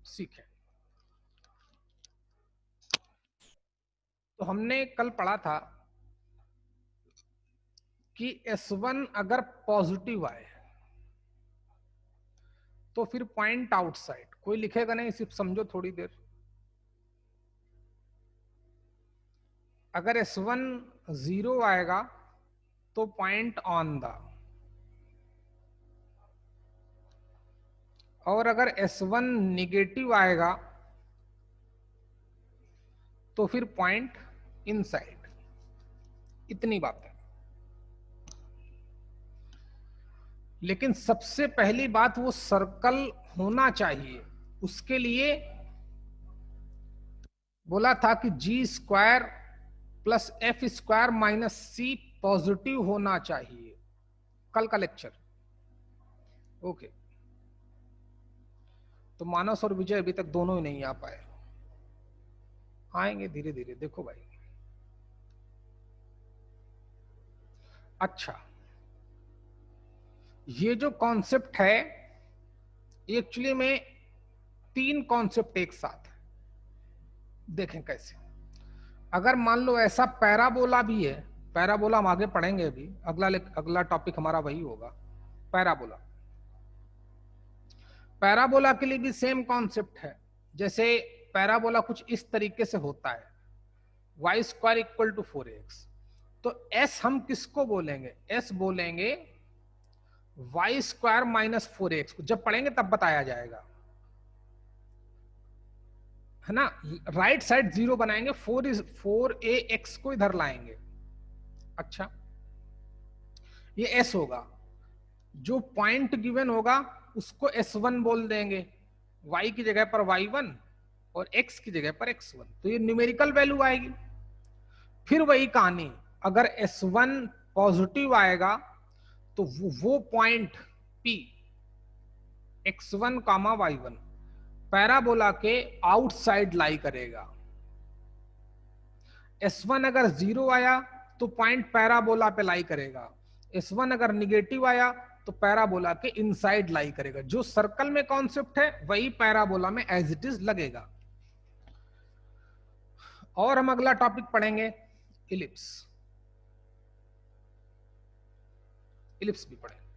सीखें। तो हमने कल पढ़ा था कि S1 अगर पॉजिटिव आए तो फिर पॉइंट आउटसाइड। कोई लिखेगा नहीं, सिर्फ समझो थोड़ी देर। अगर S1 0 आएगा तो पॉइंट ऑन द, और अगर S1 निगेटिव आएगा तो फिर पॉइंट इनसाइड। इतनी बात है। लेकिन सबसे पहली बात, वो सर्कल होना चाहिए। उसके लिए बोला था कि G² plus F² minus C positive होना चाहिए। कल का लेक्चर। ओके। तो मानस और विजय अभी तक दोनों ही नहीं आ पाए, आएंगे धीरे धीरे, देखो भाई। अच्छा, ये जो कॉन्सेप्ट है एक्चुअली में 3 कॉन्सेप्ट एक साथ है। देखें कैसे। अगर मान लो ऐसा पैराबोला भी है, पैराबोला हम आगे पढ़ेंगे, अभी अगला टॉपिक हमारा वही होगा, पैराबोला। पैराबोला के लिए भी सेम कॉन्सेप्ट है। जैसे पैराबोला कुछ इस तरीके से होता है, y² इक्वल टू 4x। तो s हम किसको बोलेंगे? s बोलेंगे y² माइनस 4x को। जब पढ़ेंगे तब बताया जाएगा, है ना। राइट साइड 0 बनाएंगे, 4ax को इधर लाएंगे। अच्छा, ये s होगा। जो पॉइंट गिवन होगा उसको S1 बोल देंगे, y की जगह पर y1 और x की जगह पर x1। तो ये न्यूमेरिकल वैल्यू आएगी। फिर वही कहानी, अगर S1 पॉजिटिव आएगा तो वो point P x1, y1 parabola के आउटसाइड लाई करेगा। S1 अगर 0 आया तो पॉइंट पैराबोला पे लाई करेगा। S1 अगर निगेटिव आया तो पैराबोला के इनसाइड लाई करेगा। जो सर्कल में कॉन्सेप्ट है वही पैराबोला में एज इट इज लगेगा। और हम अगला टॉपिक पढ़ेंगे इलिप्स। इलिप्स भी पढ़ेंगे।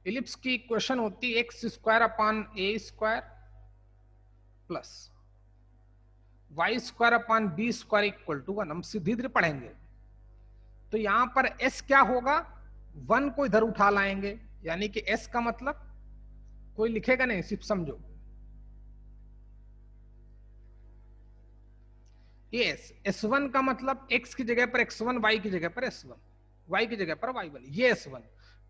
इलिप्स की इक्वेशन होती है x² upon a² plus y² upon b² equal to 1। हम सीधे धीरे पढ़ेंगे। तो यहां पर s क्या होगा? 1 को इधर उठा लाएंगे, यानी कि s का मतलब, कोई लिखेगा नहीं, सिर्फ समझो। ये S1 का मतलब x की जगह पर x1, y की जगह पर s1, y की जगह पर y1, ये S1।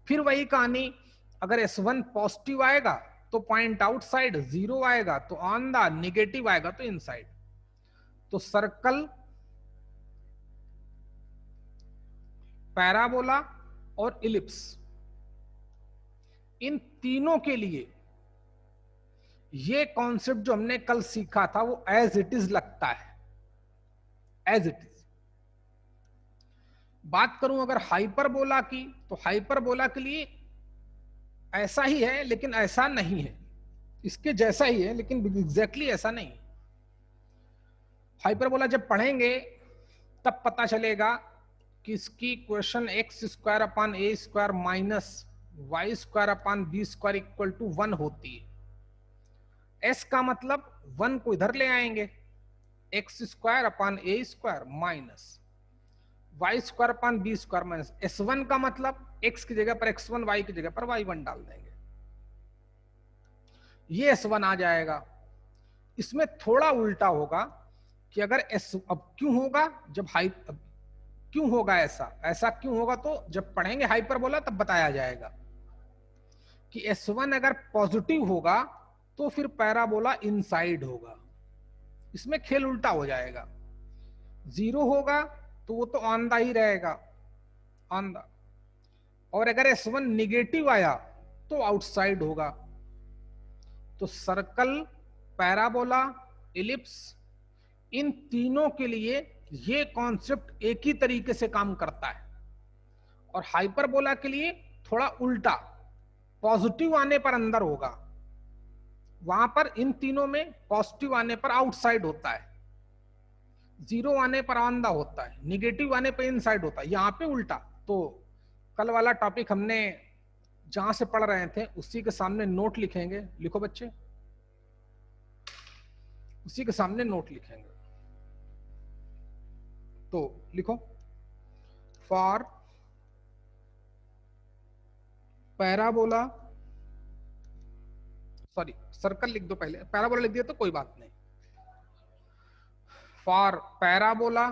फिर वही कहानी, अगर S1 पॉजिटिव आएगा तो पॉइंट आउटसाइड, 0 आएगा तो ऑन द, निगेटिव आएगा तो इनसाइड। तो सर्कल, पैराबोला और इलिप्स, इन तीनों के लिए ये कॉन्सेप्ट जो हमने कल सीखा था वो एज इट इज लगता है, एज इट इज। बात करूं अगर हाइपरबोला की, तो हाइपरबोला के लिए ऐसा ही है लेकिन ऐसा नहीं है। इसके जैसा ही है लेकिन एग्जैक्टली ऐसा नहीं। हाइपरबोला जब पढ़ेंगे तब पता चलेगा कि इसकी equation x² upon a² minus y² upon b² equal to 1 होती है। s का मतलब 1 को इधर ले आएंगे, x² upon a² minus y² upon b² minus S1 का मतलब x की जगह पर x1, y की जगह पर y1 डाल देंगे, ये S1 आ जाएगा। इसमें थोड़ा उल्टा होगा कि अगर S, अब क्यों होगा, जब क्यों होगा ऐसा, ऐसा क्यों होगा, तो जब पढ़ेंगे हाइपरबोला तब बताया जाएगा कि S1 अगर पॉजिटिव होगा तो फिर पैराबोला इनसाइड होगा। इसमें खेल उल्टा हो जाएगा। 0 होगा तो वो तो ऑन द ही रहेगा, ऑन द। और अगर S1 निगेटिव आया तो आउटसाइड होगा। तो सर्कल, पैराबोला, इलिप्स, इन तीनों के लिए ये कॉन्सेप्ट एक ही तरीके से काम करता है। और हाइपरबोला के लिए थोड़ा उल्टा, पॉजिटिव आने पर अंदर होगा वहां पर इन तीनों में पॉजिटिव आने पर आउटसाइड होता है, 0 आने पर ऑन द होता है, निगेटिव आने पर इनसाइड होता है, यहाँ पे उल्टा। तो कल वाला टॉपिक हमने जहां से पढ़ रहे थे उसी के सामने नोट लिखेंगे, लिखो बच्चे, उसी के सामने नोट लिखेंगे। तो लिखो, फॉर पैराबोला, सॉरी सर्कल लिख दो, पहले पैराबोला लिख दिया तो कोई बात नहीं। For parabola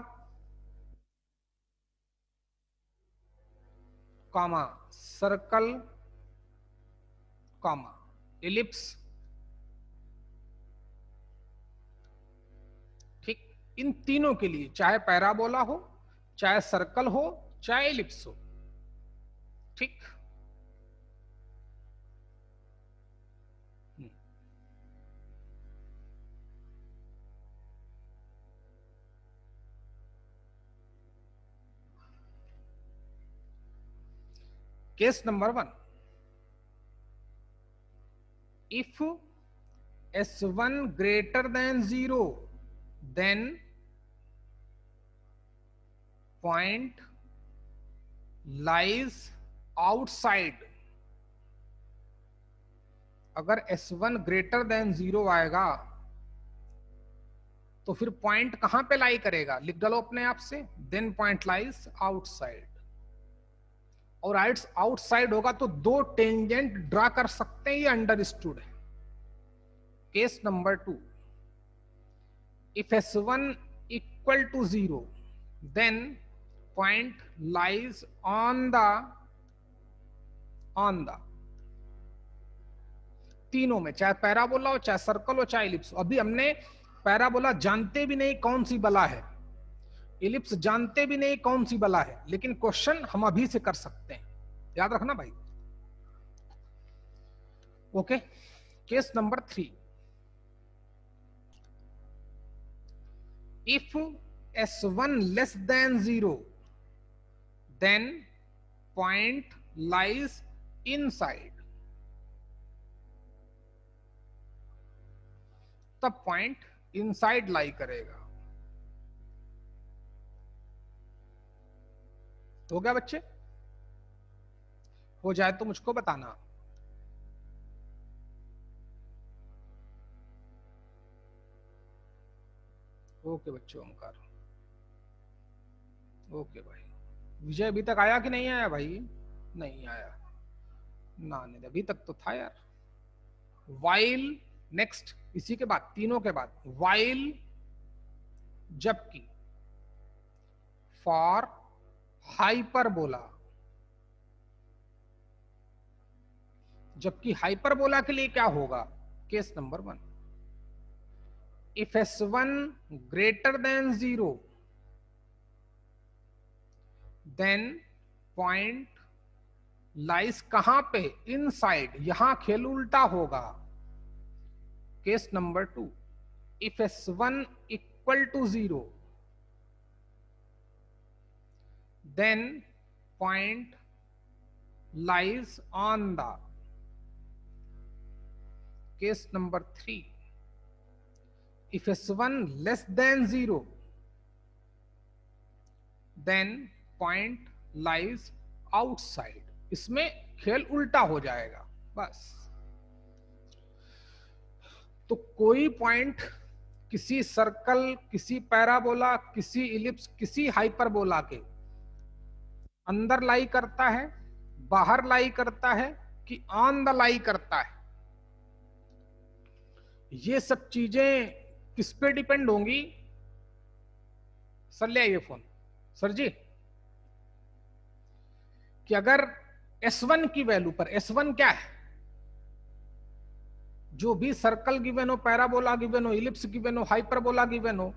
comma circle comma ellipse, ठीक, इन तीनों के लिए, चाहे पैराबोला हो, चाहे सर्कल हो, चाहे एलिप्स हो, ठीक। Case number 1, if s1 greater than 0 then point lies outside। अगर s1 ग्रेटर देन 0 आएगा तो फिर पॉइंट कहां पे लाई करेगा, लिख डालो अपने आप से, देन पॉइंट लाइज आउटसाइड। और आउटसाइड होगा तो 2 टेंजेंट ड्रा कर सकते हैं, ये अंडरस्टूड है। Case number 2, if s1 equal to 0 then point lies on the तीनों में, चाहे पैराबोला हो, चाहे सर्कल हो, चाहे इलिप्स हो। अभी हमने पैराबोला जानते भी नहीं कौन सी बला है, इलिप्स जानते भी नहीं कौन सी बला है, लेकिन क्वेश्चन हम अभी से कर सकते हैं, याद रखना भाई। Okay, case number 3, if s1 less than 0 then point lies inside. तब पॉइंट इनसाइड लाई करेगा। हो गया बच्चे? हो जाए तो मुझको बताना। ओके बच्चे, ओमकार, ओके भाई। विजय अभी तक आया कि नहीं आया भाई? नहीं आया ना, नहीं अभी तक तो था यार। वाइल, नेक्स्ट इसी के बाद, तीनों के बाद, वाइल जबकि, फॉर हाइपरबोला, जबकि हाइपरबोला के लिए क्या होगा? Case number 1, if s1 greater than 0 then point lies कहां पे? इनसाइड, यहां खेल उल्टा होगा। Case number 2, if s1 equal to 0 then point lies on the. Case number 3, if s1 less than 0 then point lies outside। इसमें खेल उल्टा हो जाएगा बस। तो कोई पॉइंट किसी सर्कल, किसी पैराबोला, किसी इलिप्स, किसी हाइपरबोला के अंदर लाई करता है, बाहर लाई करता है, कि ऑन द लाई करता है, ये सब चीजें किस पे डिपेंड होंगी? सर ले आइए फोन, सर जी, कि अगर S1 की वैल्यू पर, S1 क्या है? जो भी सर्कल गिवन हो, पैराबोला गिवन हो, इलिप्स गिवन हो, हाइपरबोला गिवन हो,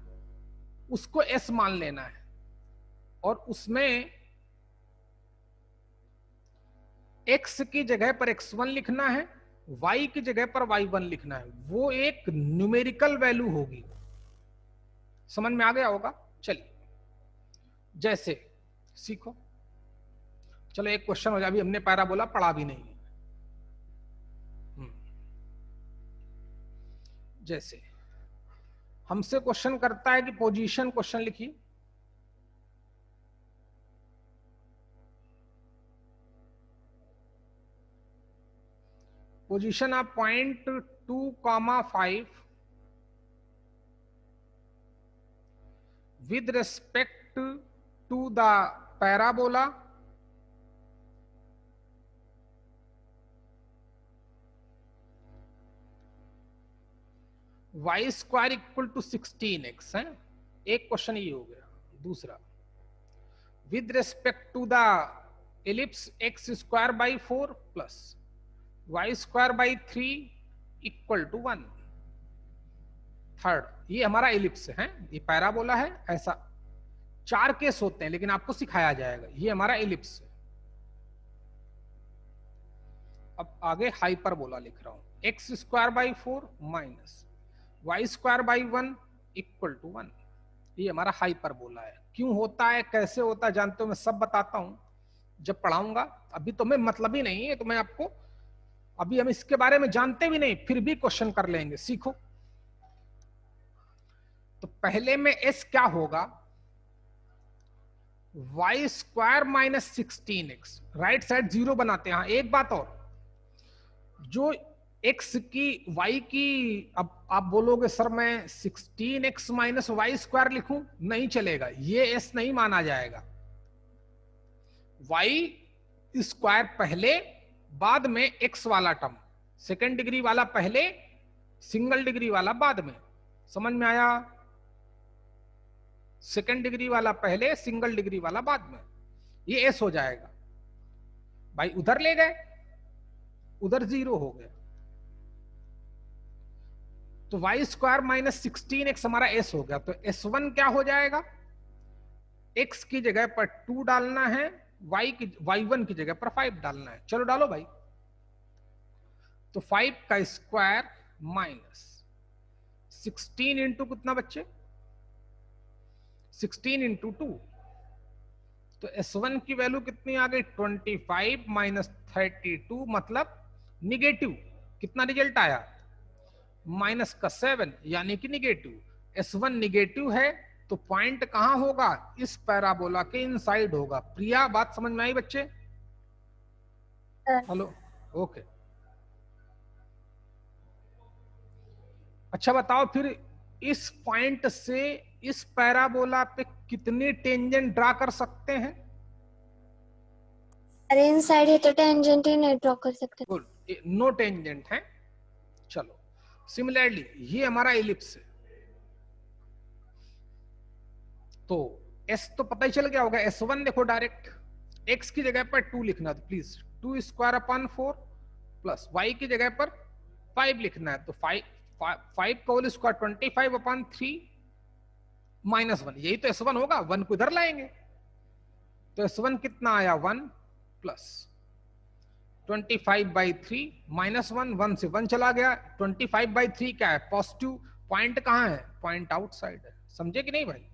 उसको S मान लेना है, और उसमें X की जगह पर X1 लिखना है, Y की जगह पर Y1 लिखना है। वो एक न्यूमेरिकल वैल्यू होगी। समझ में आ गया होगा? चलिए, जैसे सीखो, चलो एक क्वेश्चन हो जाए, अभी हमने पैराबोला पढ़ा भी नहीं है। जैसे हमसे क्वेश्चन करता है कि पोजीशन क्वेश्चन लिखिए, position of point 2,5 with respect to the parabola y square equal to 16x है, एक क्वेश्चन ये हो गया। दूसरा, with respect to the ellipse x square by 4 plus y square by 3 equal to 1। Third, ये हमारा ellipse है, ये पैराबोला है, ऐसा 4 केस होते हैं लेकिन आपको सिखाया जाएगा। ये हमारा एलिप्स है। अब आगे हाइपरबोला लिख रहा हूं, x square by 4 minus y square by 1 equal to 1। ये हमारा हाइपरबोला है। क्यों होता है, कैसे होता है जानते हो, मैं सब बताता हूं जब पढ़ाऊंगा। अभी तो मैं मतलब ही नहीं है, तो मैं आपको अभी हम इसके बारे में जानते भी नहीं, फिर भी क्वेश्चन कर लेंगे, सीखो। तो पहले में s क्या होगा, y square minus 16x, right side 0 बनाते हैं। हाँ, एक बात और, जो x की y की, अब आप बोलोगे सर मैं 16x माइनस वाई स्क्वायर लिखूं, नहीं चलेगा, ये s नहीं माना जाएगा। y स्क्वायर पहले, बाद में x वाला टर्म, सेकेंड डिग्री वाला पहले, सिंगल डिग्री वाला बाद में। समझ में आया? सेकेंड डिग्री वाला पहले, सिंगल डिग्री वाला बाद में, ये s हो जाएगा। भाई उधर ले गए, उधर 0 हो गया, तो y स्क्वायर माइनस 16x हमारा s हो गया। तो s1 क्या हो जाएगा, x की जगह पर 2 डालना है, y1 की जगह पर 5 डालना है। चलो डालो भाई। तो 5 का स्क्वायर माइनस 16 इंटू कितना बच्चे, 16 इंटू 2, तो s1 की वैल्यू कितनी आ गई, 25 माइनस 32, मतलब निगेटिव। कितना रिजल्ट आया, माइनस का 7, यानी कि निगेटिव। s1 निगेटिव है तो पॉइंट कहां होगा, इस पैराबोला के इनसाइड होगा। प्रिया, बात समझ में आई बच्चे? Hello, okay. अच्छा बताओ फिर, इस पॉइंट से इस पैराबोला पे कितनी टेंजेंट ड्रा कर सकते हैं? अरे इनसाइड है तो टेंजेंट ही नहीं ड्रॉ कर सकते। गुड, नो टेंजेंट है। चलो, सिमिलरली ये हमारा एलिप्स है, तो s तो पता ही चल गया होगा। s1 देखो डायरेक्ट, x की जगह पर 2 लिखना है, तो please 2 square upon 4 plus y की जगह पर 5 लिखना है, तो 5 का होल स्क्वायर 25 अपॉन 3 माइनस 1, यही तो s1 होगा। 1 को इधर लाएंगे, तो s1 कितना आया, 1 प्लस 25 बाई 3 माइनस 1, 1 से 1 चला गया। 25 बाई 3 क्या है, पॉजिटिव। पॉइंट कहां है, पॉइंट आउटसाइड है। समझे कि नहीं भाई?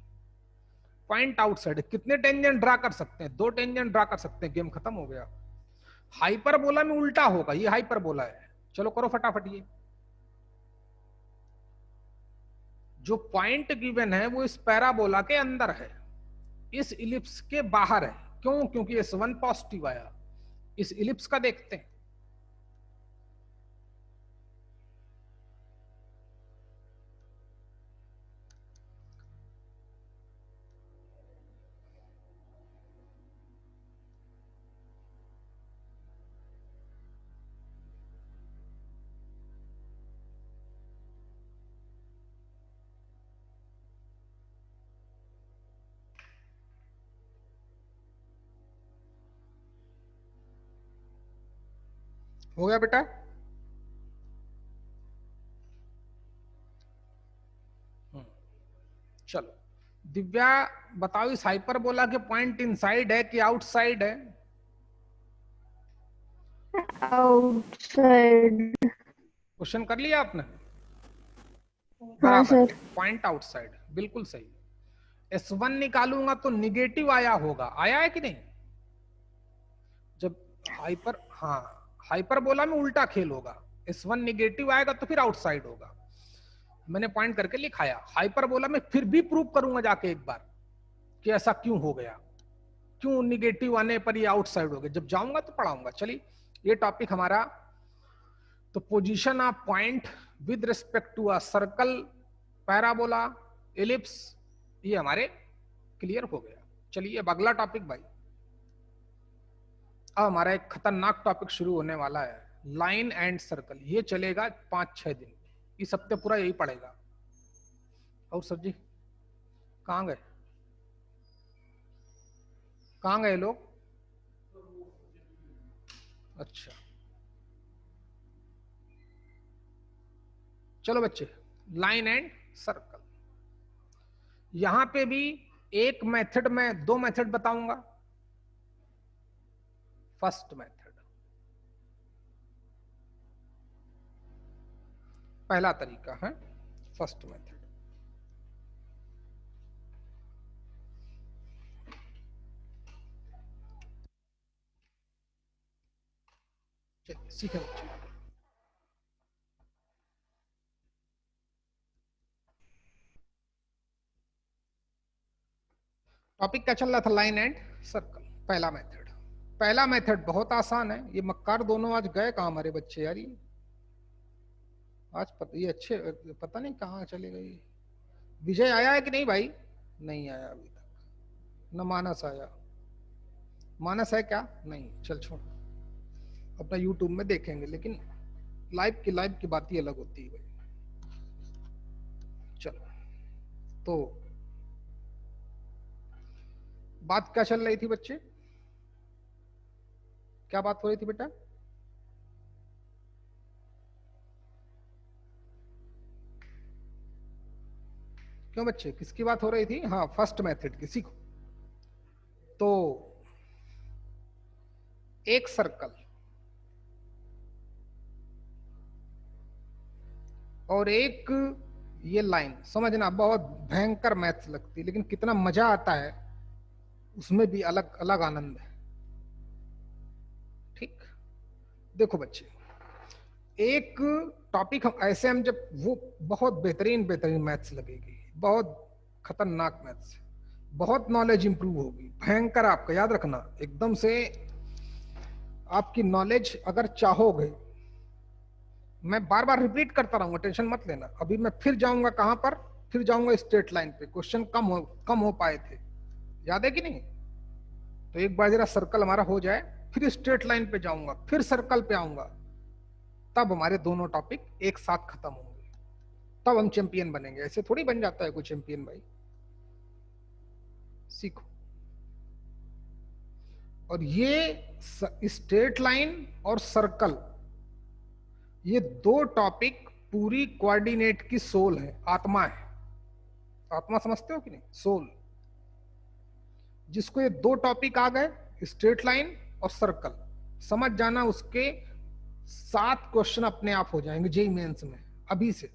Point outside. कितने टेंजेंट ड्रा कर सकते हैं, 2 टेंजेंट ड्रा कर सकते हैं, गेम खत्म हो गया। हाइपरबोला में उल्टा होगा, ये हाइपरबोला है। चलो करो फटाफट। ये जो पॉइंट गिवन है वो इस पैराबोला के अंदर है, इस इलिप्स के बाहर है। क्यों? क्योंकि s1 पॉजिटिव आया। इस इलिप्स का देखते हैं। हो गया बेटा? चलो दिव्या बताओ, इस हाइपरबोला के पॉइंट इनसाइड है कि आउटसाइड है? आउटसाइड। क्वेश्चन कर लिया आपने? हाँ बराबर, सर। पॉइंट आउटसाइड, बिल्कुल सही। s1 निकालूंगा तो निगेटिव आया होगा, आया है कि नहीं? जब हाइपरबोला में उल्टा खेल होगा, s1 निगेटिव आएगा तो फिर आउटसाइड होगा। मैंने पॉइंट करके लिखाया। हाइपरबोला में फिर भी प्रूव करूंगा जाके एक बार कि ऐसा क्यों हो गया, क्यों निगेटिव आने पर ये आउटसाइड हो गया। जब जाऊंगा तो पढ़ाऊंगा। चलिए ये टॉपिक हमारा, तो position of point with respect to a circle, parabola, ellipse, ये हमारे क्लियर हो गया। चलिए अब अगला टॉपिक भाई, अब हमारा एक खतरनाक टॉपिक शुरू होने वाला है, लाइन एंड सर्कल। ये चलेगा 5-6 दिन, इस हफ्ते पूरा यही पड़ेगा। और सर जी कहाँ गए, कहाँ गए लोग? अच्छा चलो बच्चे, लाइन एंड सर्कल, यहां पे भी एक मेथड में, दो मेथड बताऊंगा। फर्स्ट मेथड, पहला तरीका है फर्स्ट मेथड। सीखे बच्चे, टॉपिक क्या चल रहा था, लाइन एंड सर्कल, पहला मेथड। पहला मेथड बहुत आसान है। ये मक्कार दोनों आज गए कहाँ हमारे बच्चे यार, ये आज ये अच्छे पता नहीं कहाँ चले गए। विजय आया है कि नहीं भाई? नहीं आया अभी तक। न मानस आया, मानस है क्या? नहीं, चल छोड़, अपना यूट्यूब में देखेंगे। लेकिन लाइव की बात ही अलग होती है भाई। चलो, तो बात क्या चल रही थी बच्चे, क्या बात हो रही थी बेटा? क्यों बच्चे, किसकी बात हो रही थी? हाँ, फर्स्ट मेथड की, सीखो। तो एक सर्कल और एक ये लाइन, समझना बहुत भयंकर मैथ्स लगती है, लेकिन कितना मजा आता है उसमें भी अलग अलग आनंद है। ठीक, देखो बच्चे, एक टॉपिक हम ऐसे, हम जब वो बहुत बेहतरीन बेहतरीन मैथ्स लगेगी, बहुत खतरनाक मैथ्स, बहुत नॉलेज इंप्रूव होगी, भयंकर। आपका याद रखना, एकदम से आपकी नॉलेज अगर चाहोगे, मैं बार बार रिपीट करता रहूंगा, टेंशन मत लेना। अभी मैं फिर जाऊंगा कहां पर, फिर जाऊंगा स्ट्रेट लाइन पे। क्वेश्चन कम हो पाए थे, याद है कि नहीं? तो एक बार जरा सर्कल हमारा हो जाए, फिर स्ट्रेट लाइन पे जाऊंगा, फिर सर्कल पे आऊंगा, तब हमारे दोनों टॉपिक एक साथ खत्म होंगे, तब हम चैंपियन बनेंगे। ऐसे थोड़ी बन जाता है कोई चैंपियन भाई, सीखो। और ये स्ट्रेट लाइन और सर्कल, ये दो टॉपिक पूरी कोऑर्डिनेट की सोल है, आत्मा है। आत्मा समझते हो कि नहीं? सोल। जिसको ये दो टॉपिक आ गए, स्ट्रेट लाइन और सर्कल, समझ जाना उसके 7 क्वेश्चन अपने आप हो जाएंगे जेईई मेंस में। अभी से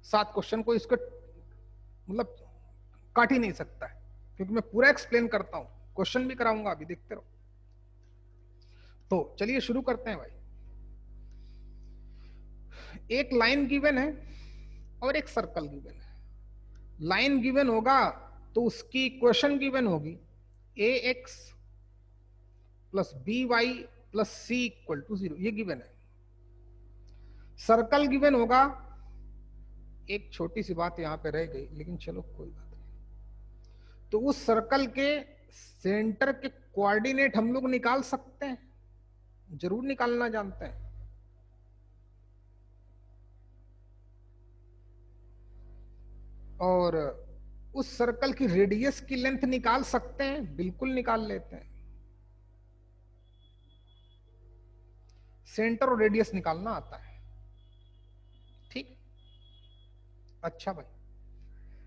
7 क्वेश्चन को इसको मतलब काट ही नहीं सकता है, क्योंकि मैं पूरा एक्सप्लेन करता हूं, क्वेश्चन भी कराऊंगा, अभी देखते रहो। तो चलिए शुरू करते हैं भाई। एक लाइन गिवन है और एक सर्कल गिवन है। लाइन गिवन होगा तो उसकी इक्वेशन गिवन होगी, A X plus B Y plus C equal to 0, ये गिवन है। सर्कल गिवन होगा, एक छोटी सी बात यहां पे रह गई, लेकिन चलो कोई बात नहीं। तो उस सर्कल के सेंटर के कोऑर्डिनेट हम लोग निकाल सकते हैं, जरूर निकालना जानते हैं। और उस सर्कल की रेडियस की लेंथ निकाल सकते हैं, बिल्कुल निकाल लेते हैं। सेंटर और रेडियस निकालना आता है, ठीक। अच्छा भाई,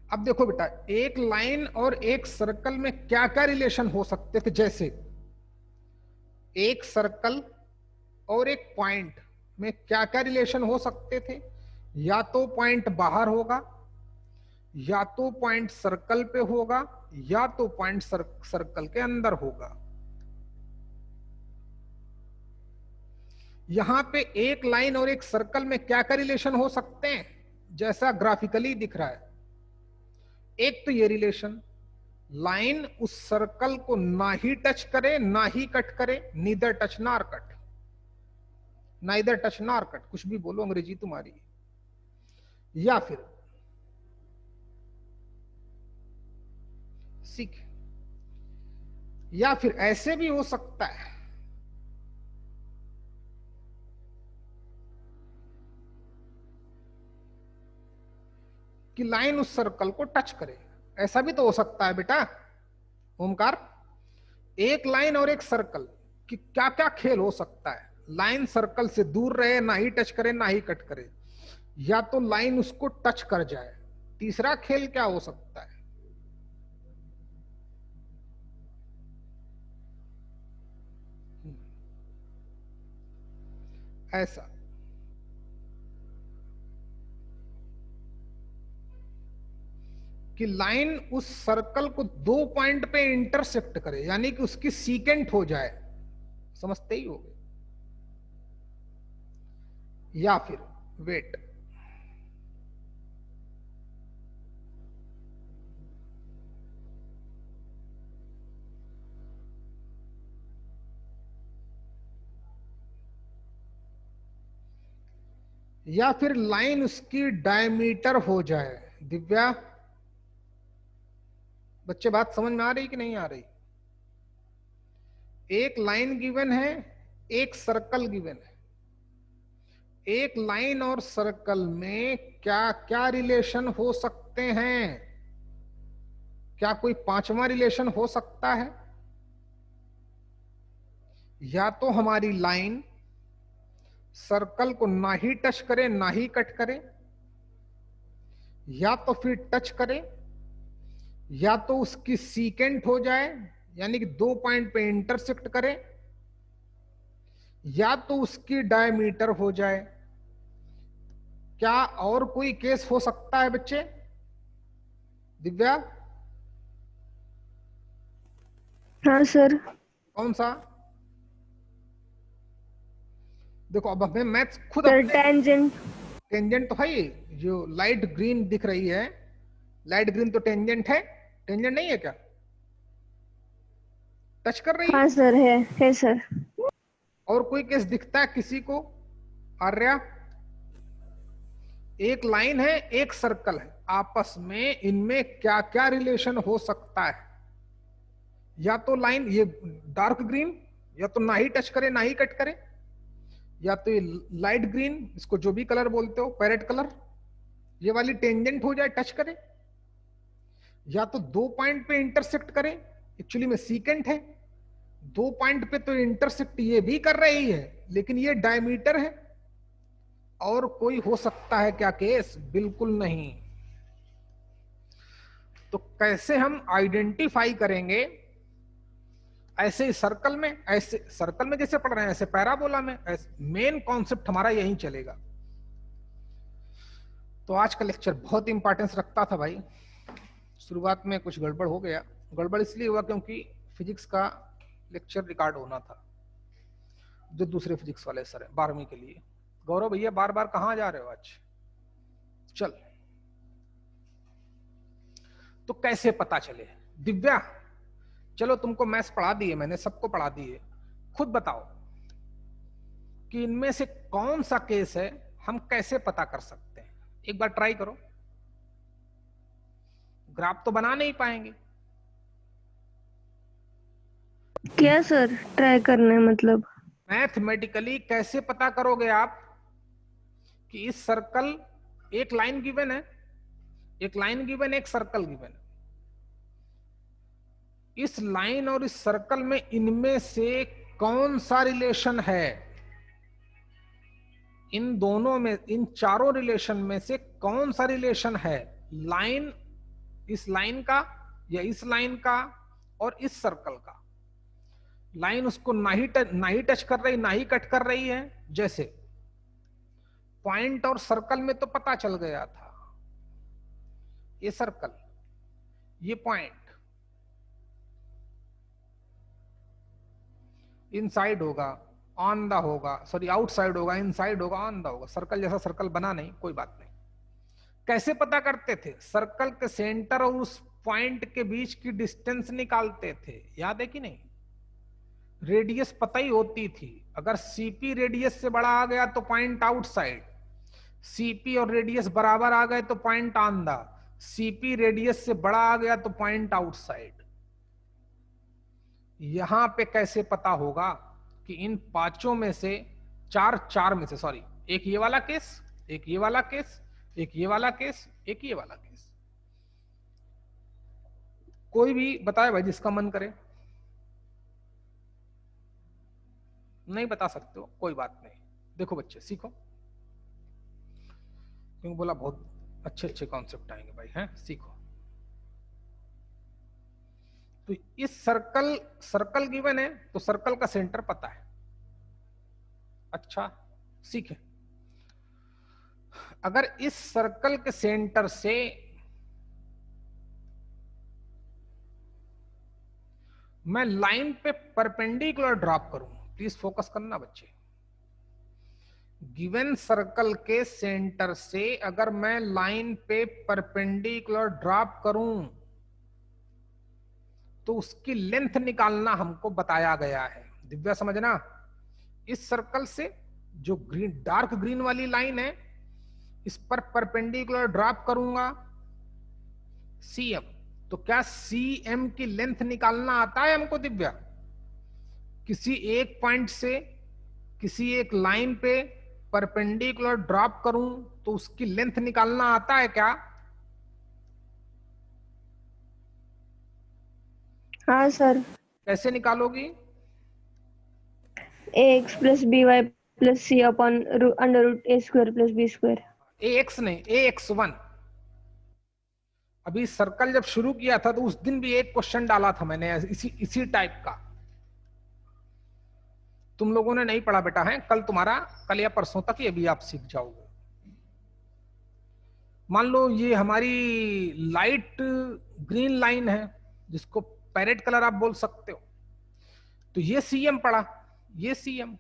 अब देखो बेटा, एक लाइन और एक सर्कल में क्या क्या रिलेशन हो सकते थे। जैसे एक सर्कल और एक पॉइंट में क्या क्या रिलेशन हो सकते थे, या तो पॉइंट बाहर होगा, या तो पॉइंट सर्कल पे होगा, या तो पॉइंट सर्कल के अंदर होगा। यहां पे एक लाइन और एक सर्कल में क्या क्या रिलेशन हो सकते हैं, जैसा ग्राफिकली दिख रहा है। एक तो ये रिलेशन, लाइन उस सर्कल को ना ही टच करे ना ही कट करे, neither touch nor cut, neither touch nor cut, कुछ भी बोलो अंग्रेजी तुम्हारी। या फिर सीख, या फिर ऐसे भी हो सकता है कि लाइन उस सर्कल को टच करे। ऐसा भी तो हो सकता है बेटा ओमकार, एक लाइन और एक सर्कल कि क्या क्या खेल हो सकता है। लाइन सर्कल से दूर रहे, ना ही टच करे ना ही कट करे, या तो लाइन उसको टच कर जाए। तीसरा खेल क्या हो सकता है? ऐसा कि लाइन उस सर्कल को दो पॉइंट पे इंटरसेक्ट करे, यानी कि उसकी सीकेंट हो जाए, समझते ही होगे। या फिर वेट, या फिर लाइन उसकी डायमीटर हो जाए। दिव्या, बच्चे बात समझ में आ रही कि नहीं आ रही? एक लाइन गिवन है, एक सर्कल गिवन है। एक लाइन और सर्कल में क्या क्या रिलेशन हो सकते हैं? क्या कोई पांचवा रिलेशन हो सकता है? या तो हमारी लाइन सर्कल को ना ही टच करे ना ही कट करे, या तो फिर टच करे, या तो उसकी सीकेंट हो जाए यानी कि दो पॉइंट पे इंटरसेक्ट करे, या तो उसकी डायमीटर हो जाए। क्या और कोई केस हो सकता है बच्चे? दिव्या, हाँ सर। कौन सा? देखो अब हमें मैथ्स खुद सर अपने, टेंजेंट। टेंजेंट तो है ही, जो लाइट ग्रीन दिख रही है, लाइट ग्रीन तो टेंजेंट है। टेंजेंट नहीं है क्या? टच कर रही है। हाँ सर है सर। और कोई केस दिखता है किसी को? आर्या, एक लाइन है एक सर्कल है, आपस में इनमें क्या क्या रिलेशन हो सकता है? या तो लाइन ये डार्क ग्रीन, या तो ना ही टच करे ना ही कट करे, या तो ये लाइट ग्रीन, इसको जो भी कलर बोलते हो, पैरेट कलर, ये वाली टेंजेंट हो जाए, टच करे, या तो दो पॉइंट पे इंटरसेक्ट करे, एक्चुअली में सीकेंट है, दो पॉइंट पे तो इंटरसेक्ट ये भी कर रही है लेकिन ये डायमीटर है। और कोई हो सकता है क्या केस? बिल्कुल नहीं। तो कैसे हम आइडेंटिफाई करेंगे? ऐसे ही सर्कल में, ऐसे सर्कल में जैसे पढ़ रहे हैं ऐसे पैराबोला में, मेन कॉन्सेप्ट हमारा यही चलेगा। तो आज का लेक्चर बहुत इंपॉर्टेंस रखता था भाई। शुरुआत में कुछ गड़बड़ हो गया। गड़बड़ इसलिए हुआ क्योंकि फिजिक्स का लेक्चर रिकॉर्ड होना था, जो दूसरे फिजिक्स वाले सर है 12वीं के लिए। गौरव भैया बार बार कहाँ जा रहे हो आज? चल, तो कैसे पता चले? दिव्या, चलो तुमको मैथ्स पढ़ा दिए मैंने, सबको पढ़ा दिए, खुद बताओ कि इनमें से कौन सा केस है, हम कैसे पता कर सकते हैं? एक बार ट्राई करो। ग्राफ तो बना नहीं पाएंगे। क्या सर ट्राई करना है मतलब? मैथमेटिकली कैसे पता करोगे आप कि इस सर्कल, एक लाइन गिवन है, एक लाइन गिवन, एक सर्कल गिवन है, इस लाइन और इस सर्कल में इनमें से कौन सा रिलेशन है? इन दोनों में, इन चारों रिलेशन में से कौन सा रिलेशन है? लाइन, इस लाइन का या इस लाइन का और इस सर्कल का। लाइन उसको ना ही टच कर रही ना ही कट कर रही है। जैसे पॉइंट और सर्कल में तो पता चल गया था, ये सर्कल, ये पॉइंट इनसाइड होगा, ऑन द होगा, सॉरी आउटसाइड होगा, इनसाइड होगा, ऑन द होगा। सर्कल जैसा सर्कल बना नहीं, कोई बात नहीं। कैसे पता करते थे? सर्कल के सेंटर और उस पॉइंट के बीच की डिस्टेंस निकालते थे, याद है कि नहीं? रेडियस पता ही होती थी, अगर सीपी रेडियस से बड़ा आ गया तो पॉइंट आउटसाइड, सीपी और रेडियस बराबर आ गए तो point on the, CP radius से बड़ा आ गया तो पॉइंट आउटसाइड। यहां पे कैसे पता होगा कि इन पांचों में से चार में से, सॉरी, एक ये वाला केस, एक ये वाला केस, एक ये वाला केस, एक ये वाला केस, कोई भी बताए भाई जिसका मन करे। नहीं बता सकते हो कोई बात नहीं, देखो बच्चे सीखो, क्योंकि बोला बहुत अच्छे अच्छे कॉन्सेप्ट आएंगे भाई, हैं सीखो। तो इस सर्कल, सर्कल गिवन है तो सर्कल का सेंटर पता है। अच्छा सीखे, अगर इस सर्कल के सेंटर से मैं लाइन पे परपेंडिकुलर ड्रॉप करूं, प्लीज फोकस करना बच्चे, गिवन सर्कल के सेंटर से अगर मैं लाइन पे परपेंडिकुलर ड्रॉप करूं तो उसकी लेंथ निकालना हमको बताया गया है। दिव्या समझना, इस सर्कल से जो ग्रीन, डार्क ग्रीन वाली लाइन है, इस पर परपेंडिकुलर ड्रॉप करूंगा सीएम, तो क्या सीएम की लेंथ निकालना आता है हमको दिव्या? किसी एक पॉइंट से किसी एक लाइन पे परपेंडिकुलर ड्रॉप करूं तो उसकी लेंथ निकालना आता है क्या? हाँ सर। कैसे निकालोगी? A X plus B Y plus C upon under root A square plus B square. A X नहीं, ए एक्स वन। अभी सर्कल जब शुरू किया था तो उस दिन भी एक क्वेश्चन डाला था मैंने इसी इसी टाइप का, तुम लोगों ने नहीं पढ़ा बेटा, है कल तुम्हारा, कल या परसों तक ये भी आप सीख जाओगे। मान लो ये हमारी लाइट ग्रीन लाइन है, जिसको पैरेट कलर आप बोल सकते हो, तो ये सीएम पड़ा, ये सीएम,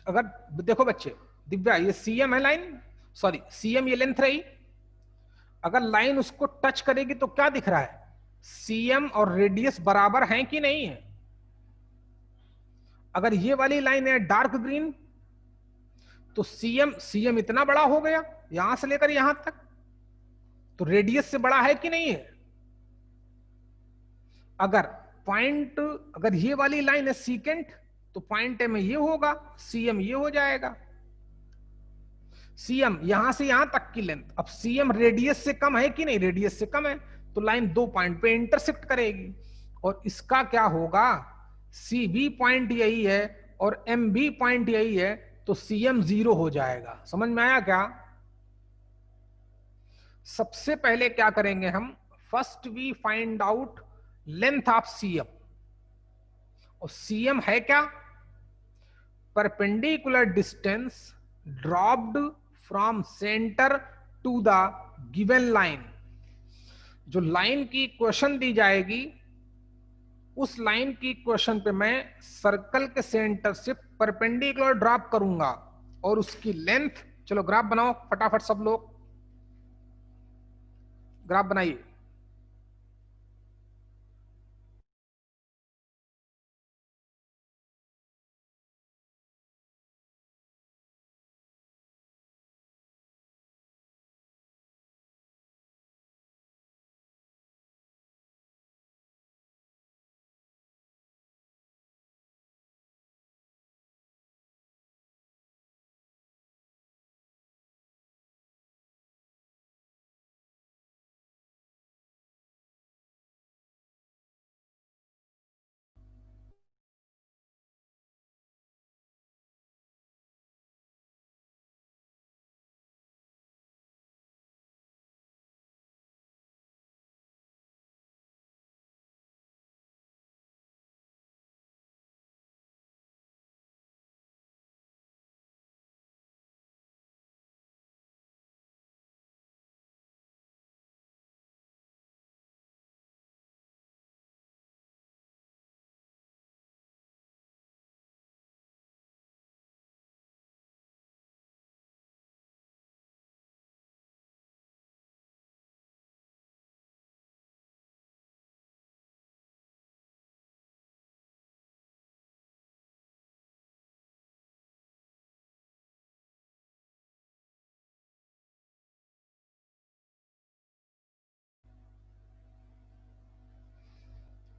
अगर देखो बच्चे, दिव्या ये सीएम है लाइन, सॉरी सीएम ये लेंथ रही, अगर लाइन उसको टच करेगी तो क्या दिख रहा है? सीएम और रेडियस बराबर हैं कि नहीं है? अगर ये वाली लाइन है डार्क ग्रीन तो सीएम, सीएम इतना बड़ा हो गया यहां से लेकर यहां तक, तो रेडियस से बड़ा है कि नहीं है? अगर पॉइंट, अगर ये वाली लाइन है सीकेंट तो पॉइंट में ये होगा, सीएम ये हो जाएगा, सीएम यहां से यहां तक की लेंथ, अब सीएम रेडियस से कम है कि नहीं? रेडियस से कम है, तो लाइन दो पॉइंट पे इंटरसेक्ट करेगी, और इसका क्या होगा? सी बी पॉइंट यही है और एम बी पॉइंट यही है, तो सीएम जीरो हो जाएगा। समझ में आया क्या? सबसे पहले क्या करेंगे हम, first we find out length of CM, और सीएम है क्या? Perpendicular distance dropped from centre to the given line. जो लाइन की इक्वेशन दी जाएगी उस लाइन की इक्वेशन पे मैं सर्कल के सेंटर से परपेंडिकुलर ड्रॉप करूंगा और उसकी लेंथ, चलो ग्राफ बनाओ फटाफट सब लोग, ग्राफ बनाइए।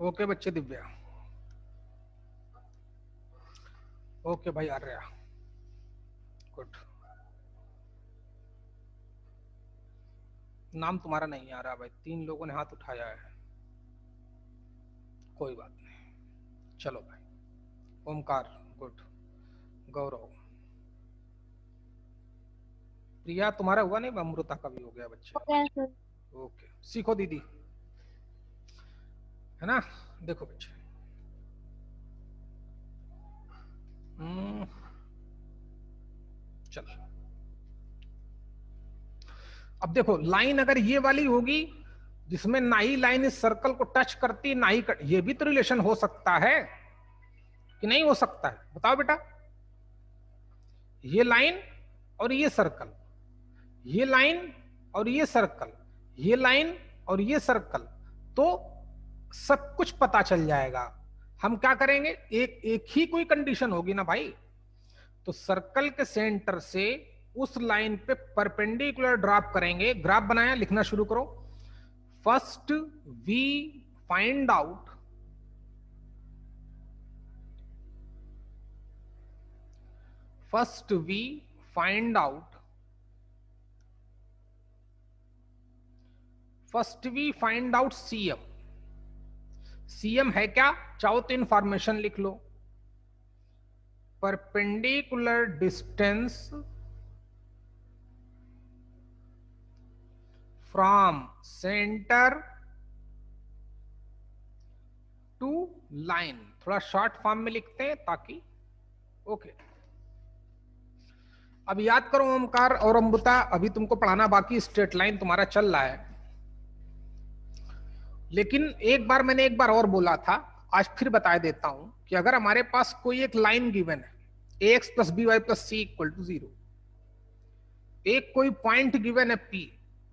ओके बच्चे दिव्या, ओके भाई आर्या, गुड। नाम तुम्हारा नहीं आ रहा भाई, 3 लोगों ने हाथ उठाया है, कोई बात नहीं, चलो भाई। ओमकार गुड, गौरव, प्रिया तुम्हारा हुआ नहीं, अमृता का भी हो गया बच्चे। Okay, sir. ओके सीखो दीदी, है ना। देखो बच्चे, चलो अब देखो, लाइन अगर ये वाली होगी जिसमें ना ही लाइन इस सर्कल को टच करती ना ही ये भी तो रिलेशन हो सकता है कि नहीं हो सकता है, बताओ बेटा। ये लाइन और ये सर्कल, ये लाइन और ये सर्कल, ये लाइन और ये सर्कल, तो सब कुछ पता चल जाएगा। हम क्या करेंगे, एक एक ही कोई कंडीशन होगी ना भाई, तो सर्कल के सेंटर से उस लाइन पे परपेंडिकुलर ड्रॉप करेंगे। ग्राफ बनाया, लिखना शुरू करो। First we find out CM. CM है क्या, चाहो तो इंफॉर्मेशन लिख लो, perpendicular distance from centre to line. थोड़ा शॉर्ट फॉर्म में लिखते हैं ताकि ओके। अब याद करो ओमकार और अमृता, अभी तुमको पढ़ाना बाकी, स्ट्रेट लाइन तुम्हारा चल रहा है, लेकिन मैंने एक बार और बोला था, आज फिर बता देता हूं कि अगर हमारे पास कोई एक लाइन गिवन है, ax plus B Y plus C equal to 0, एक कोई पॉइंट गिवन है P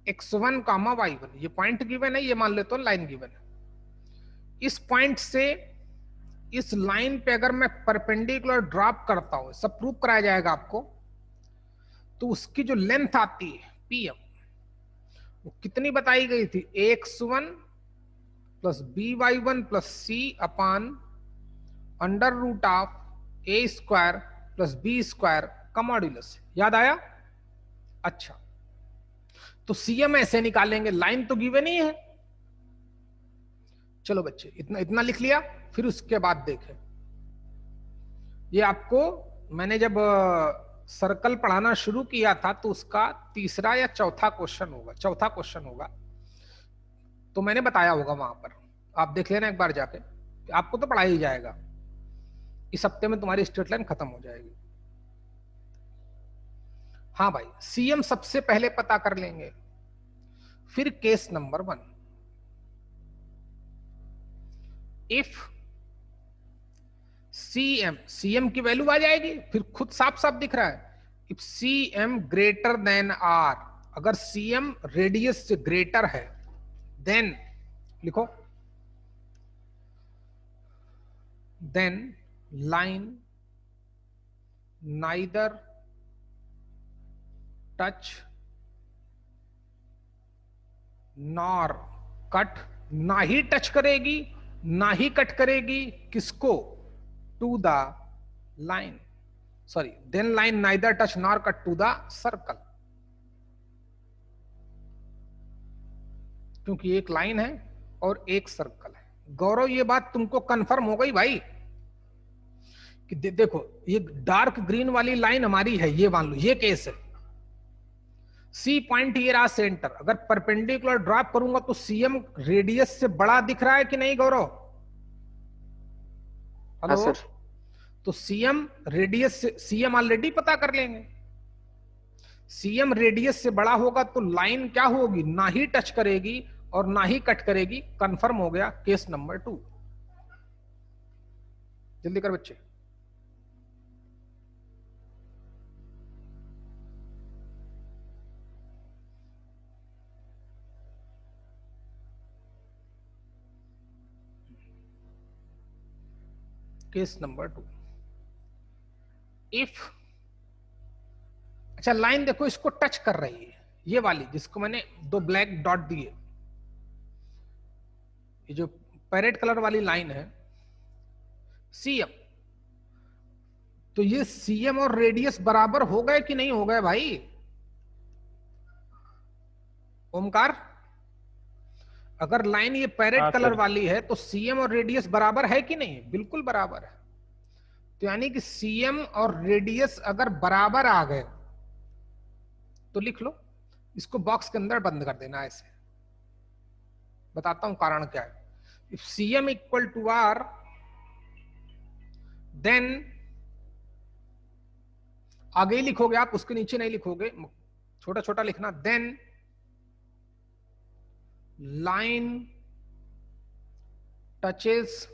x1 कामा y1, ये पॉइंट गिवन है, ये मान लेते हो लाइन गिवन है। इस पॉइंट से इस लाइन पे अगर मैं परपेंडिकुलर ड्रॉप करता हूं, सब प्रूव कराया जाएगा आपको, तो उसकी जो लेंथ आती है PM, वो कितनी बताई गई थी, ax1 plus by1 plus C upon under root of a square plus B square का मॉड्यूलस। याद आया? अच्छा, तो सीएम ऐसे निकालेंगे, लाइन तो गिवन ही है। चलो बच्चे, इतना लिख लिया। फिर उसके बाद देखें, ये आपको मैंने जब सर्कल पढ़ाना शुरू किया था तो उसका तीसरा या चौथा क्वेश्चन होगा, तो मैंने बताया होगा वहां पर, आप देख लेना एक बार जाके, आपको तो पढ़ा ही जाएगा। इस हफ्ते में तुम्हारी स्ट्रेट लाइन खत्म हो जाएगी। हाँ भाई, सीएम सबसे पहले पता कर लेंगे, फिर केस नंबर 1, इफ सीएम की वैल्यू आ जाएगी, फिर खुद साफ साफ दिख रहा है, if CM greater than R, अगर सीएम रेडियस से ग्रेटर है, देन लिखो, then line neither touch nor cut, ना ही टच करेगी ना ही कट करेगी, किसको, to the line, sorry, then line neither touch nor cut to the circle, क्योंकि एक लाइन है और एक सर्कल है। गौरव, ये बात तुमको कंफर्म हो गई भाई कि देखो, ये डार्क ग्रीन वाली लाइन हमारी है, ये मान लो ये केस है, सी पॉइंट ये रहा सेंटर, अगर परपेंडिकुलर ड्रॉप करूंगा तो सीएम रेडियस से बड़ा दिख रहा है कि नहीं गौरव? Hello sir. तो सीएम रेडियस से, सीएम ऑलरेडी पता कर लेंगे, सीएम रेडियस से बड़ा होगा तो लाइन क्या होगी, ना ही टच करेगी और ना ही कट करेगी। कंफर्म हो गया केस नंबर 2। जल्दी कर बच्चे। केस नंबर 2, इफ, अच्छा लाइन देखो इसको टच कर रही है, ये वाली जिसको मैंने 2 ब्लैक डॉट दिए, ये जो पैरेट कलर वाली लाइन है सीएम, तो ये सीएम और रेडियस बराबर हो गए कि नहीं हो गए भाई? ओमकार, अगर लाइन ये पैरेट हाँ कलर सर। वाली है तो सीएम और रेडियस बराबर है कि नहीं? बिल्कुल बराबर है। तो यानी कि सीएम और रेडियस अगर बराबर आ गए तो लिख लो, इसको बॉक्स के अंदर बंद कर देना ऐसे। बताता हूं कारण क्या है। If CM equal to R then आगे ही लिखोगे आप, उसके नीचे नहीं लिखोगे, छोटा छोटा लिखना। Then line touches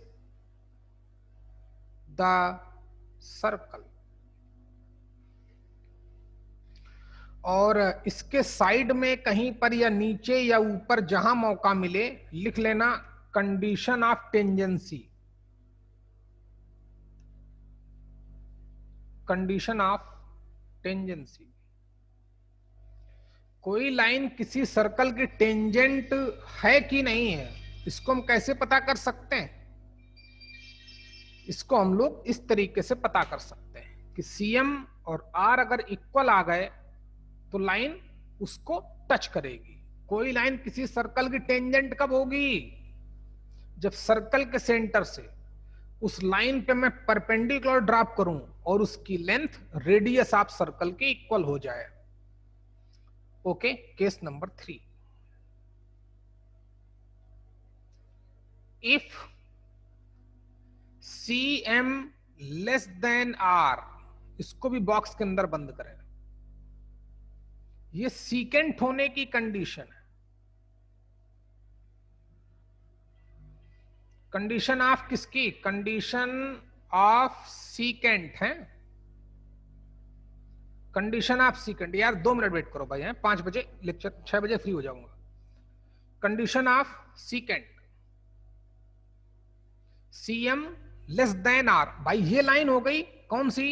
the circle, और इसके साइड में कहीं पर या नीचे या ऊपर जहां मौका मिले लिख लेना condition of tangency. Condition of tangency, कोई लाइन किसी सर्कल की टेंजेंट है कि नहीं है, इसको हम कैसे पता कर सकते हैं? इसको हम लोग इस तरीके से पता कर सकते हैं कि सीएम और आर अगर इक्वल आ गए तो लाइन उसको टच करेगी। कोई लाइन किसी सर्कल की टेंजेंट कब होगी? जब सर्कल के सेंटर से उस लाइन पे मैं परपेंडिकुलर ड्रॉप करूं और उसकी लेंथ रेडियस ऑफ सर्कल के इक्वल हो जाए। Okay, case number 3, if CM less than R, इसको भी बॉक्स के अंदर बंद करें। ये सीकेंट होने की कंडीशन है। कंडीशन ऑफ किसकी? कंडीशन ऑफ सीकेंट है। Condition of secant. यार 2 मिनट वेट करो भाई, 5 बजे लेक्चर, 6 बजे फ्री हो जाऊंगा। Condition of secant, CM less than R। भाई ये लाइन हो गई कौन सी?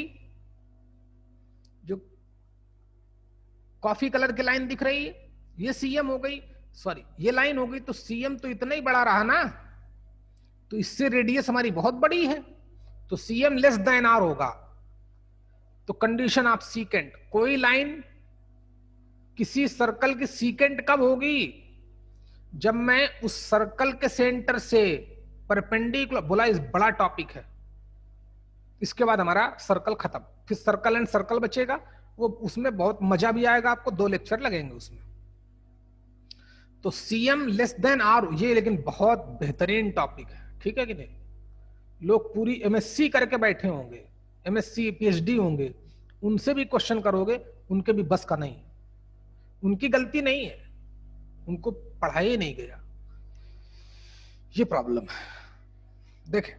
जो कॉफी कलर की लाइन दिख रही है, ये CM हो गई। सॉरी, ये लाइन हो गई। तो CM तो इतना ही बड़ा रहा ना, तो इससे रेडियस हमारी बहुत बड़ी है, तो CM लेस देन R होगा। तो कंडीशन ऑफ सीकेंट, कोई लाइन किसी सर्कल की सीकेंट कब होगी? जब मैं उस सर्कल के सेंटर से परपेंडिकुलर, बोला इस बड़ा टॉपिक है, इसके बाद हमारा सर्कल खत्म, फिर सर्कल एंड सर्कल बचेगा। वो उसमें बहुत मजा भी आएगा आपको, 2 लेक्चर लगेंगे उसमें। तो CM लेस देन R, ये लेकिन बहुत बेहतरीन टॉपिक है, ठीक है कि नहीं? लोग पूरी MSc करके बैठे होंगे, MSc PhD होंगे, उनसे भी क्वेश्चन करोगे, उनके भी बस का नहीं। उनकी गलती नहीं है, उनको पढ़ाया ही नहीं गया, ये प्रॉब्लम है। देखें,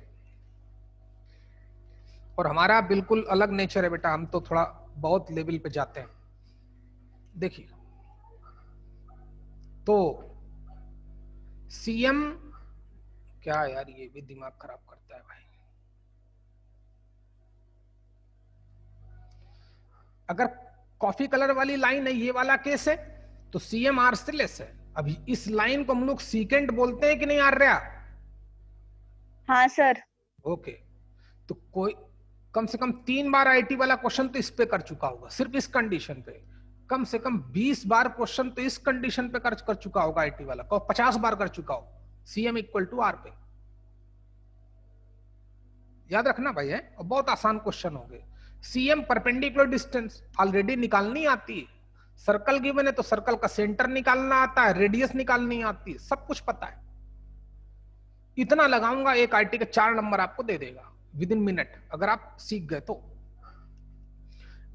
और हमारा बिल्कुल अलग नेचर है बेटा, हम तो थोड़ा बहुत लेवल पे जाते हैं। देखिए, तो CM, क्या यार ये भी दिमाग खराब करता है भाई। अगर कॉफी कलर वाली लाइन है, ये वाला केस है, तो CM R से लेस है। अभी इस लाइन को हम लोग सीकेंट बोलते हैं कि नहीं आर्या? हाँ सर। ओके, तो कोई कम से कम 3 बार IT वाला क्वेश्चन तो इस पे कर चुका होगा, सिर्फ इस कंडीशन पे। कम से कम 20 बार क्वेश्चन तो इस कंडीशन पे कर चुका होगा IT वाला, 50 बार कर चुका हो, CM इक्वल टू R पे। याद रखना भाई है, और बहुत आसान क्वेश्चन होंगे। CM परपेंडिकुलर डिस्टेंस ऑलरेडी निकालनी आती है, सर्कल गिवन है तो सर्कल का सेंटर निकालना आता है, रेडियस निकालनी आती है, सब कुछ पता है। इतना लगाऊंगा, एक IT के 4 नंबर आपको दे देगा विद इन मिनट, अगर आप सीख गए तो।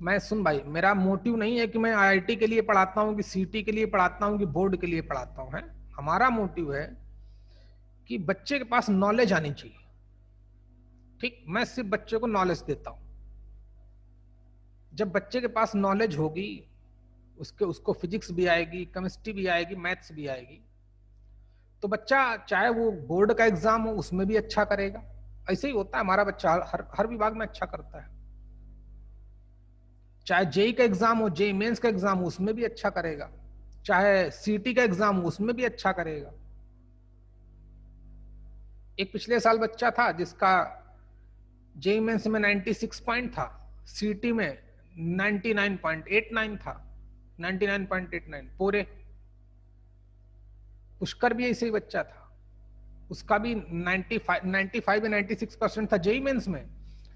मैं सुन भाई, मेरा मोटिव नहीं है कि मैं IIT के लिए पढ़ाता हूं, कि CT के लिए पढ़ाता हूं, कि बोर्ड के लिए पढ़ाता हूं, है। हमारा मोटिव है कि बच्चे के पास नॉलेज आनी चाहिए, ठीक। मैं सिर्फ बच्चे को नॉलेज देता हूं। जब बच्चे के पास नॉलेज होगी, उसको फिजिक्स भी आएगी, केमिस्ट्री भी आएगी, मैथ्स भी आएगी, तो बच्चा चाहे वो बोर्ड का एग्जाम हो उसमें भी अच्छा करेगा। ऐसे ही होता है, हमारा बच्चा हर विभाग में अच्छा करता है। चाहे जेई का एग्जाम हो, जेई मेंस का एग्जाम हो, उसमें भी अच्छा करेगा। चाहे CT का एग्जाम हो, उसमें भी अच्छा करेगा। एक पिछले साल बच्चा था जिसका जेईई मेंस में 96 पॉइंट था, सीटी में 99.89 था, 99.89 पूरे। पुष्कर भी ऐसे ही बच्चा था, उसका भी 95 या 96% था जेईई मेंस में,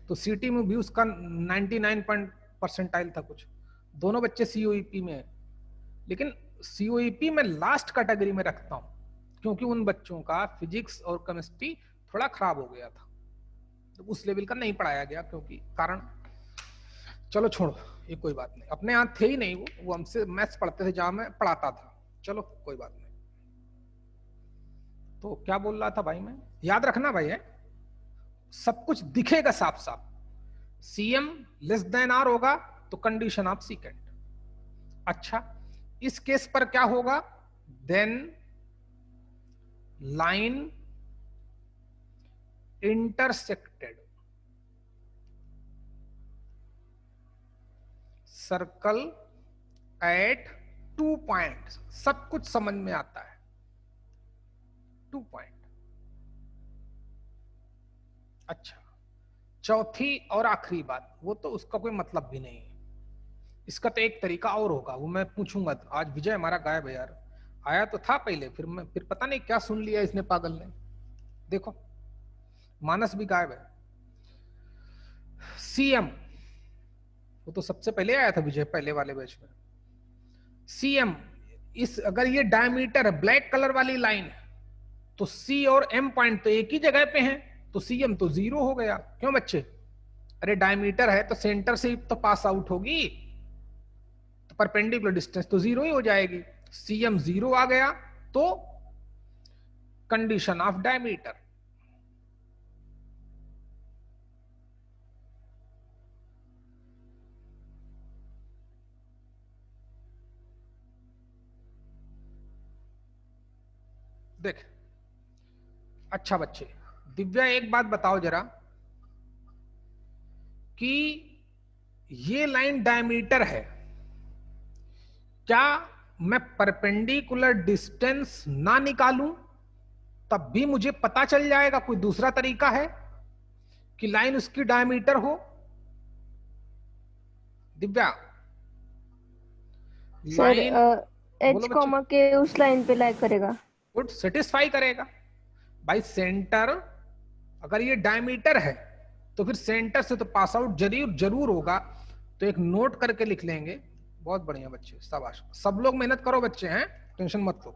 तो सीटी में भी उसका 99 परसेंटाइल था कुछ। दोनों बच्चे सीओईपी में है, लेकिन सीओईपी में लास्ट कैटेगरी में रखता हूं क्योंकि उन बच्चों का फिजिक्स और केमिस्ट्री थोड़ा खराब हो गया था, तो उस लेवल का नहीं पढ़ाया गया क्योंकि कारण, चलो छोड़ो ये कोई बात नहीं, अपने यहाँ थे ही नहीं वो हमसे मैथ्स पढ़ते थे जहां मैं पढ़ाता था, चलो कोई बात नहीं। तो क्या बोल रहा था भाई मैं, याद रखना भाई है, सब कुछ दिखेगा साफ साफ। सीएम लेस देन आर होगा तो कंडीशन ऑफ सीकेंट। अच्छा, इस केस पर क्या होगा, then line intersected circle at 2 points, सब कुछ समझ में आता है, 2 पॉइंट। अच्छा, चौथी और आखिरी बात, वो तो उसका कोई मतलब भी नहीं है, इसका तो एक तरीका और होगा, वो मैं पूछूंगा। आज विजय हमारा गायब है यार, आया तो था पहले, फिर पता नहीं क्या सुन लिया इसने पागल ने। देखो मानस भी गायब है। सीएम वो तो सबसे पहले आया था विजय, पहले वाले बैच में। सीएम, इस अगर ये डायमीटर है, ब्लैक कलर वाली लाइन है, तो सी और एम पॉइंट तो एक ही जगह पे हैं, तो सीएम तो 0 हो गया। क्यों बच्चे, अरे डायमीटर है तो सेंटर से तो पास आउट होगी, तो परपेंडिकुलर डिस्टेंस तो 0 ही हो जाएगी। सीएम 0 आ गया तो कंडीशन ऑफ डायमीटर। देख, अच्छा बच्चे, दिव्या एक बात बताओ जरा कि ये लाइन डायमीटर है, क्या मैं परपेंडिकुलर डिस्टेंस ना निकालूं तब भी मुझे पता चल जाएगा? कोई दूसरा तरीका है कि लाइन उसकी डायमीटर हो? दिव्या, सर लाइन, एच बोलो बच्चे। कॉमा के उस लाइन पे लाइक करेगा, गुड, सेटिस्फाई करेगा भाई। सेंटर, अगर ये डायमीटर है तो फिर सेंटर से तो पास आउट जरूर जरूर होगा, तो एक नोट करके लिख लेंगे। बहुत बढ़िया बच्चे, शाबाश, सब लोग मेहनत करो बच्चे, हैं टेंशन मत लो।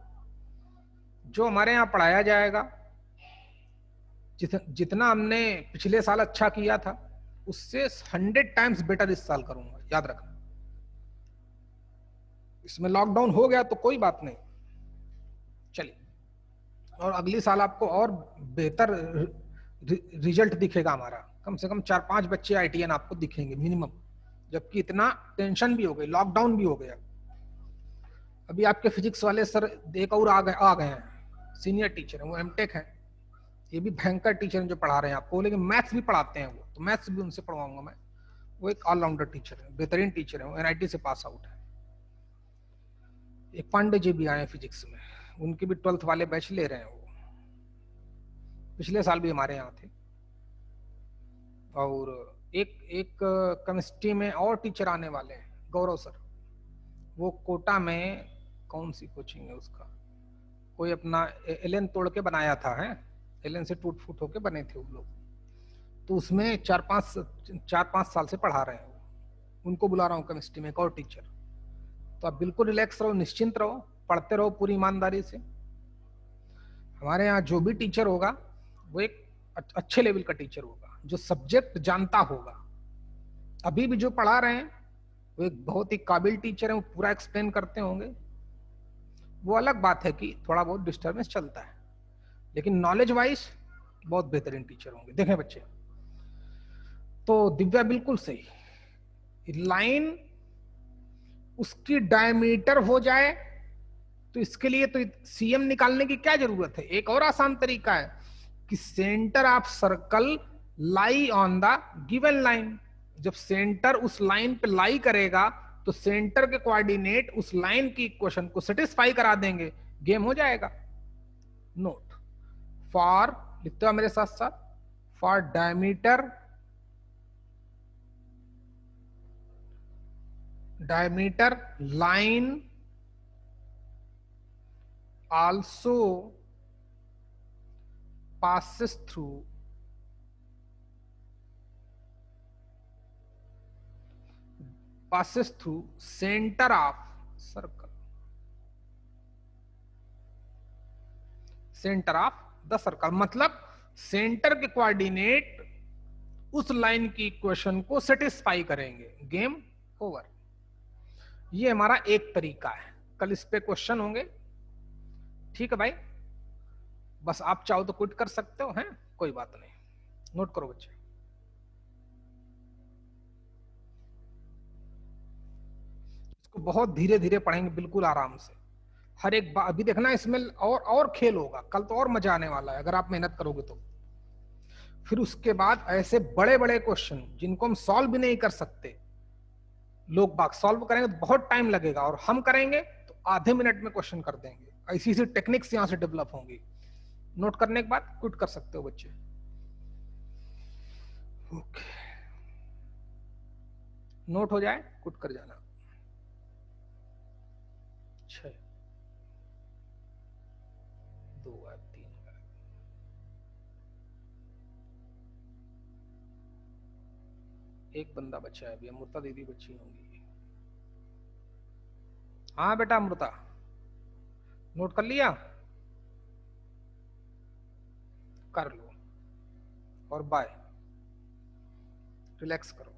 जो हमारे यहाँ पढ़ाया जाएगा, जितना हमने पिछले साल अच्छा किया था उससे 100 टाइम्स बेटर इस साल करूंगा, याद रखना। इसमें लॉकडाउन हो गया तो कोई बात नहीं, चलिए, और अगली साल आपको और बेहतर रिजल्ट दिखेगा हमारा। कम से कम 4-5 बच्चे आईटीएन आपको दिखेंगे मिनिमम, जबकि इतना टेंशन भी हो गई, लॉकडाउन भी हो गया। अभी आपके फिजिक्स वाले सर एक और आ गए हैं, सीनियर टीचर है, वो एमटेक है, ये भी भयंकर टीचर जो पढ़ा रहे हैं आपको, लेकिन मैथ्स भी पढ़ाते हैं वो, तो मैथ्स भी उनसे पढ़वाऊंगा मैं। वो एक ऑलराउंडर टीचर है, बेहतरीन टीचर है, वो एनआईटी से पास आउट है। एक पांडे जी भी आए फिजिक्स में, उनके भी 12th वाले बैच ले रहे हैं, वो पिछले साल भी हमारे यहाँ थे। और एक केमिस्ट्री में और टीचर आने वाले हैं, गौरव सर, वो कोटा में कौन सी कोचिंग है उसका, कोई अपना एलन तोड़ के बनाया था, है एलन से टूट फूट होके बने थे वो लोग, तो उसमें 4-5 साल से पढ़ा रहे हैं वो, उनको बुला रहा हूँ केमिस्ट्री में, एक और टीचर। तो आप बिल्कुल रिलैक्स रहो, निश्चिंत रहो, पढ़ते रहो पूरी ईमानदारी से। हमारे यहाँ जो भी टीचर होगा वो एक अच्छे लेवल का टीचर होगा, जो सब्जेक्ट जानता होगा। अभी भी जो पढ़ा रहे हैं वो एक बहुत ही काबिल टीचर है, वो पूरा एक्सप्लेन करते होंगे। वो अलग बात है कि थोड़ा बहुत डिस्टर्बेंस चलता है, लेकिन नॉलेज वाइज बहुत बेहतरीन टीचर होंगे। देखें बच्चे, तो दिव्या बिल्कुल सही, लाइन उसकी डायमीटर हो जाए तो इसके लिए तो सीएम निकालने की क्या जरूरत है? एक और आसान तरीका है कि centre of circle lie on the given line. जब सेंटर उस लाइन पे लाई करेगा तो सेंटर के कोऑर्डिनेट उस लाइन की इक्वेशन को सेटिस्फाई करा देंगे, गेम हो जाएगा। नोट, फॉर लिखते हो मेरे साथ साथ, for diameter line also passes through center of circle, centre of the circle, मतलब सेंटर के कोऑर्डिनेट उस लाइन की इक्वेशन को सेटिस्फाई करेंगे। Game over. ये हमारा एक तरीका है, कल इस पे क्वेश्चन होंगे, ठीक है भाई। बस आप चाहो तो क्विट कर सकते हो, हैं कोई बात नहीं। नोट करो बच्चे। इसको बहुत धीरे धीरे पढ़ेंगे, बिल्कुल आराम से। हर एक बात अभी देखना, इसमें और खेल होगा, कल तो और मजा आने वाला है अगर आप मेहनत करोगे तो। फिर उसके बाद ऐसे बड़े बड़े क्वेश्चन जिनको हम सॉल्व भी नहीं कर सकते, लोग बाग सॉल्व करेंगे तो बहुत टाइम लगेगा, और हम करेंगे तो आधे मिनट में क्वेश्चन कर देंगे। ऐसी ऐसी टेक्निक्स यहां से डेवलप होंगी। नोट करने के बाद क्विट कर सकते हो बच्चे। ओके, नोट हो जाए क्विट कर जाना। 6 2 3 एक बंदा बचा है अभी, अमृता दीदी बची होंगी। हाँ बेटा अमृता, नोट कर लिया? कर लो और बाय, रिलैक्स करो।